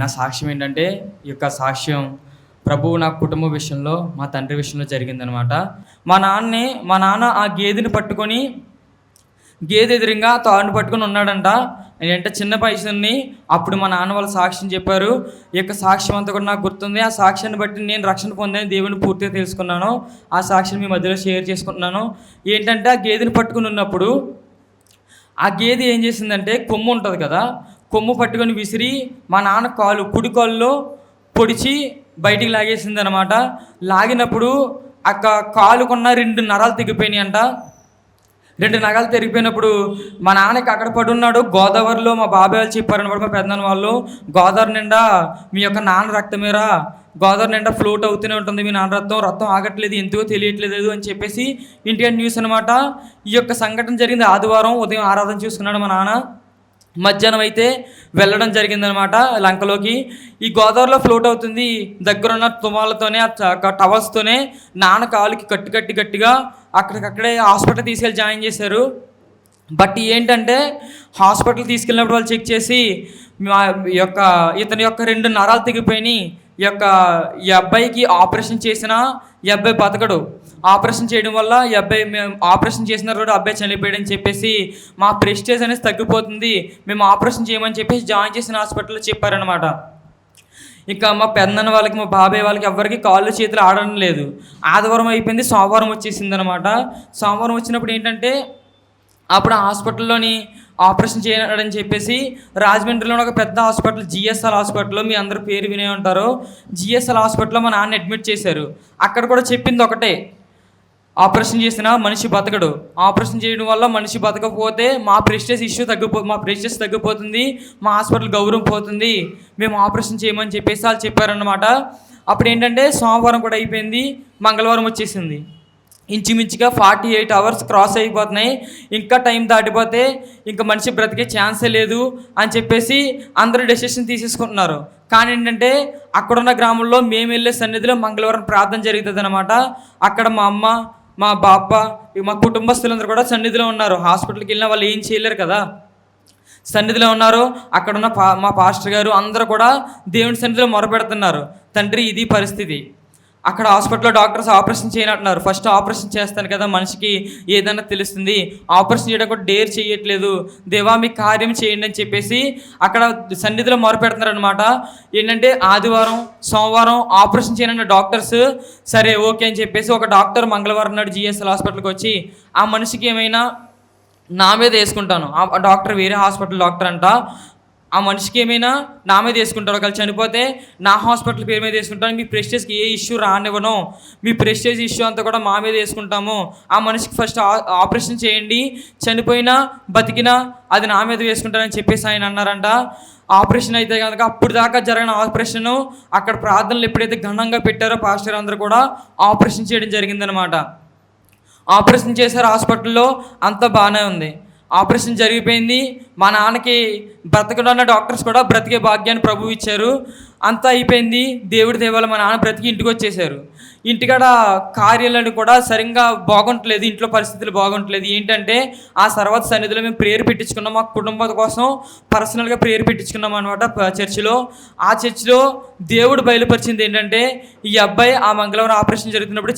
నా సాక్ష్యం ఏంటంటే, ఈ యొక్క సాక్ష్యం ప్రభువు నా కుటుంబ విషయంలో, మా తండ్రి విషయంలో జరిగిందనమాట. మా నాన్న ఆ గేదెని పట్టుకొని, గేదె ఎదురుంగా తాడుని పట్టుకొని ఉన్నాడంట. నేనంటే చిన్న వయసుని. అప్పుడు మా నాన్న వాళ్ళు సాక్ష్యం చెప్పారు. ఈ యొక్క సాక్ష్యం అంతా కూడా నాకు గుర్తుంది. ఆ సాక్ష్యాన్ని బట్టి నేను రక్షణ పొందాను, దేవుని పూర్తిగా తెలుసుకున్నాను. ఆ సాక్ష్యం మీ మధ్యలో షేర్ చేసుకుంటున్నాను. ఏంటంటే, ఆ గేదెని పట్టుకుని ఉన్నప్పుడు ఆ గేదె ఏం చేసిందంటే, కొమ్ము ఉంటుంది కదా, కొమ్ము పట్టుకొని విసిరి మా నాన్న కుడి కాలులో పొడిచి బయటికి లాగేసింది అనమాట. లాగినప్పుడు కాలుకున్న 2 నరాలు తెగిపోయినాయి అంట. 2 నరాలు తెగిపోయినప్పుడు మా నాన్నకి అక్కడ పడున్నాడు. గోదావరిలో మా బాబాయ్ వాళ్ళు చెప్పారనమాట, మా పెద్దనాన్న వాళ్ళు, గోదావరి నిండా మీ యొక్క నాన్న రక్తమేరా, గోదావరి నిండా ఫ్లోట్ అవుతూనే ఉంటుంది మీ నాన్న రక్తం ఆగట్లేదు, ఎందుకో తెలియట్లేదు అని చెప్పేసి ఇండియా న్యూస్ అనమాట. ఈ యొక్క సంఘటన జరిగింది ఆదివారం ఉదయం ఆరాధన చూసుకున్నాడు మా నాన్న. మధ్యాహ్నం అయితే వెళ్ళడం జరిగిందనమాట లంకలోకి. ఈ గోదావరిలో ఫ్లోట్ అవుతుంది. దగ్గరున్న తుమాలతోనే, టవల్స్తోనే నాన్న కాలుకి గట్టిగా అక్కడికక్కడే హాస్పిటల్ తీసుకెళ్ళి జాయిన్ చేశారు. బట్ ఏంటంటే, హాస్పిటల్ తీసుకెళ్ళినప్పుడు వాళ్ళు చెక్ చేసి ఇతని యొక్క 2 నరాలు తెగిపోయినాయి. ఈ అబ్బాయికి ఆపరేషన్ చేసినా ఈ అబ్బాయి బతకడు, ఆపరేషన్ చేయడం వల్ల ఈ అబ్బాయి, మేము ఆపరేషన్ చేసిన రోజు అబ్బాయి చనిపోయాడని చెప్పేసి మా ప్రెస్టేజ్ అనేది తగ్గిపోతుంది, మేము ఆపరేషన్ చేయమని చెప్పేసి జాయిన్ చేసిన హాస్పిటల్లో చెప్పారనమాట. ఇంకా మా పెద్దన్న వాళ్ళకి, మా బాబాయ్ వాళ్ళకి ఎవరికి కాళ్ళు చేతులు ఆడడం లేదు. ఆదివారం అయిపోయింది, సోమవారం వచ్చేసింది అనమాట. సోమవారం వచ్చినప్పుడు ఏంటంటే, అప్పుడు హాస్పిటల్లోని ఆపరేషన్ చేయడని చెప్పేసి రాజమండ్రిలో ఒక పెద్ద హాస్పిటల్, జిఎస్ఎల్ హాస్పిటల్లో, మీ అందరూ పేరు వినే ఉంటారు. జిఎస్ఎల్ హాస్పిటల్లో మా నాన్న అడ్మిట్ చేశారు. అక్కడ కూడా చెప్పింది ఒకటే, ఆపరేషన్ చేసినా మనిషి బతకడు, ఆపరేషన్ చేయడం వల్ల మనిషి బతకపోతే మా ప్రెస్టేజ్ తగ్గిపోతుంది, మా హాస్పిటల్ గౌరవం పోతుంది, మేము ఆపరేషన్ చేయమని చెప్పేసి వాళ్ళు చెప్పారన్నమాట. అప్పుడు ఏంటంటే, సోమవారం కూడా అయిపోయింది, మంగళవారం వచ్చేసింది. ఇంచుమించుగా 48 అవర్స్ క్రాస్ అయిపోతున్నాయి. ఇంకా టైం దాటిపోతే ఇంకా మనిషి బ్రతికే ఛాన్సే లేదు అని చెప్పేసి అందరూ డెసిషన్ తీసేసుకుంటున్నారు. కానీ ఏంటంటే, అక్కడున్న గ్రామంలో మేము వెళ్ళే సన్నిధిలో మంగళవారం ప్రార్థన జరుగుతుంది అనమాట. అక్కడ మా అమ్మ, మా బాప్ప, మా కుటుంబస్తులందరూ కూడా సన్నిధిలో ఉన్నారు. హాస్పిటల్కి వెళ్ళిన వాళ్ళు ఏం చేయలేరు కదా, సన్నిధిలో ఉన్నారు. అక్కడున్న మా పాస్టర్ గారు అందరూ కూడా దేవుని సన్నిధిలో మొరపెడుతున్నారు, తండ్రి ఇది పరిస్థితి. అక్కడ హాస్పిటల్లో డాక్టర్స్ ఆపరేషన్ చేయనంటున్నారు. ఫస్ట్ ఆపరేషన్ చేస్తాను కదా, మనిషికి ఏదైనా తెలుస్తుంది, ఆపరేషన్ చేయడం కూడా డేర్ చేయట్లేదు, దేవా మీ కార్యం చేయండి అని చెప్పేసి అక్కడ సన్నిధిలో మొరపెడుతున్నారు అనమాట. ఏంటంటే, ఆదివారం సోమవారం ఆపరేషన్ చేయనన్న డాక్టర్స్ సరే ఓకే అని చెప్పేసి ఒక డాక్టర్ మంగళవారం నాడు జిఎస్ఎల్ హాస్పిటల్కి వచ్చి ఆ మనిషికి ఏమైనా నా మీద వేసుకుంటాను, ఆ డాక్టర్ వేరే హాస్పిటల్ డాక్టర్ అంట, ఆ మనిషికి ఏమైనా నా మీద వేసుకుంటారు, ఒకవేళ చనిపోతే నా హాస్పిటల్ పేరు మీద వేసుకుంటాను, మీ ప్రెస్టేజ్కి ఏ ఇష్యూ రానివ్వను, మీ ప్రెస్టేజ్ ఇష్యూ అంతా కూడా మా మీద వేసుకుంటాము, ఆ మనిషికి ఫస్ట్ ఆపరేషన్ చేయండి, చనిపోయినా బతికినా అది నా మీద వేసుకుంటానని చెప్పేసి ఆయన అన్నారంట. ఆపరేషన్ అయితే కనుక అప్పుడు దాకా జరిగిన ఆపరేషను అక్కడ ప్రార్థనలు ఎప్పుడైతే ఘనంగా పెట్టారో పాస్టర్ అందరూ కూడా ఆపరేషన్ చేయడం జరిగిందనమాట. ఆపరేషన్ చేశారు హాస్పిటల్లో, అంతా బాగానే ఉంది. ఆపరేషన్ జరిగిపోయింది. మా నాన్నకి బ్రతకడున్న డాక్టర్స్ కూడా బ్రతికే భాగ్యాన్ని ప్రభువు ఇచ్చారు. అంతా అయిపోయింది. దేవుడి దేవాల మా నాన్న బ్రతికి ఇంటికి వచ్చేసారు. ఇంటికాడ కార్యాలను కూడా సరిగ్గా బాగుంటలేదు, ఇంట్లో పరిస్థితులు బాగుంటలేదు. ఏంటంటే, ఆ తర్వాత సన్నిధిలో మేము ప్రేయర్ పెట్టించుకున్నాం, మా కుటుంబం కోసం పర్సనల్గా ప్రేయర్ పెట్టించుకున్నాం అనమాట చర్చిలో. ఆ చర్చిలో దేవుడు బయలుపరిచింది ఏంటంటే, ఈ అబ్బాయి ఆ మంగళవారం ఆపరేషన్ జరుగుతున్నప్పుడు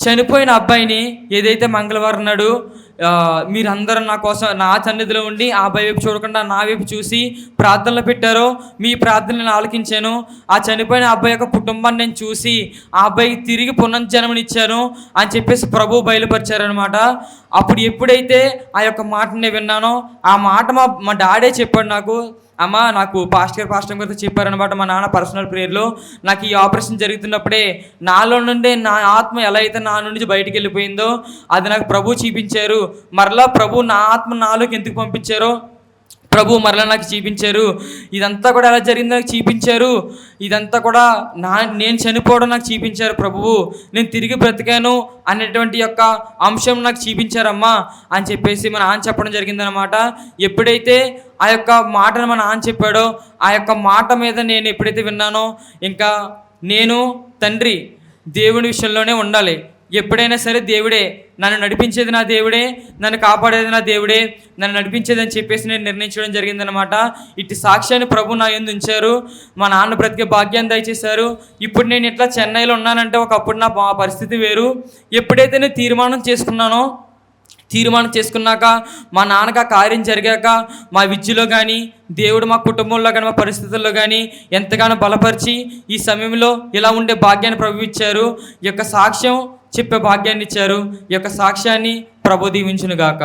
చనిపోయిన అబ్బాయిని ఏదైతే మంగళవారం నాడు మీరందరూ నా కోసం నా సన్నిధిలో ఉండి ఆ అబ్బాయి వైపు చూడకుండా నా వైపు చూసి ప్రార్థనలు పెట్టారో, మీ ప్రార్థనలను ఆలకించాను. ఆ చనిపోయిన అబ్బాయి యొక్క కుటుంబాన్ని నేను చూసి ఆ అబ్బాయికి తిరిగి పునర్జన్మనిచ్చాను అని చెప్పేసి ప్రభు బయలుపరిచారనమాట. అప్పుడు ఎప్పుడైతే ఆ యొక్క మాటని విన్నానో, ఆ మాట మా డాడే చెప్పాడు నాకు, అమ్మ నాకు పాస్టర్ గారితో చెప్పారనమాట మా నాన్న పర్సనల్ ప్రేయర్లో, నాకు ఈ ఆపరేషన్ జరుగుతున్నప్పుడే నాలో నుండి నా ఆత్మ ఎలా అయితే నా నుండి బయటికి వెళ్ళిపోయిందో అది నాకు ప్రభు చూపించారు. మరలా ప్రభు నా ఆత్మ నాలోకి ఎందుకు పంపించారో ప్రభు మరలా నాకు చూపించారు. ఇదంతా కూడా ఎలా జరిగిందో నాకు చూపించారు. ఇదంతా కూడా నేను చనిపోవడం నాకు చూపించారు ప్రభువు, నేను తిరిగి బ్రతికాను అనేటువంటి యొక్క అంశం నాకు చూపించారమ్మా అని చెప్పేసి మా నాన్న చెప్పడం జరిగిందనమాట. ఎప్పుడైతే ఆ యొక్క మాటను మా నాన్న చెప్పాడో, ఆ యొక్క మాట మీద నేను ఎప్పుడైతే విన్నానో, ఇంకా నేను తండ్రి దేవుని విషయంలోనే ఉండాలి, ఎప్పుడైనా సరే దేవుడే నన్ను నడిపించేది, నా దేవుడే నన్ను కాపాడేది, నా దేవుడే నన్ను నడిపించేది అని చెప్పేసి నేను నిర్ణయించడం జరిగిందనమాట. ఇటు సాక్ష్యాన్ని ప్రభు నా యందు ఉంచారు. మా నాన్న బ్రతికే భాగ్యాన్ని దయచేశారు. ఇప్పుడు నేను ఇట్లా చెన్నైలో ఉన్నానంటే ఒకప్పుడు నా పరిస్థితి వేరు. ఎప్పుడైతే నేను తీర్మానం చేసుకున్నాక మా నాన్నకు ఆ కార్యం జరిగాక మా విద్యలో కానీ దేవుడు మా కుటుంబంలో కానీ మా పరిస్థితుల్లో కానీ ఎంతగానో బలపరిచి ఈ సమయంలో ఇలా ఉండే భాగ్యాన్ని ప్రభు ఇచ్చారు. ఈ యొక్క సాక్ష్యం చెప్పే భాగ్యాన్ని ఇచ్చారు. ఈ యొక్క సాక్ష్యాన్ని ప్రభు దీవించును గాక.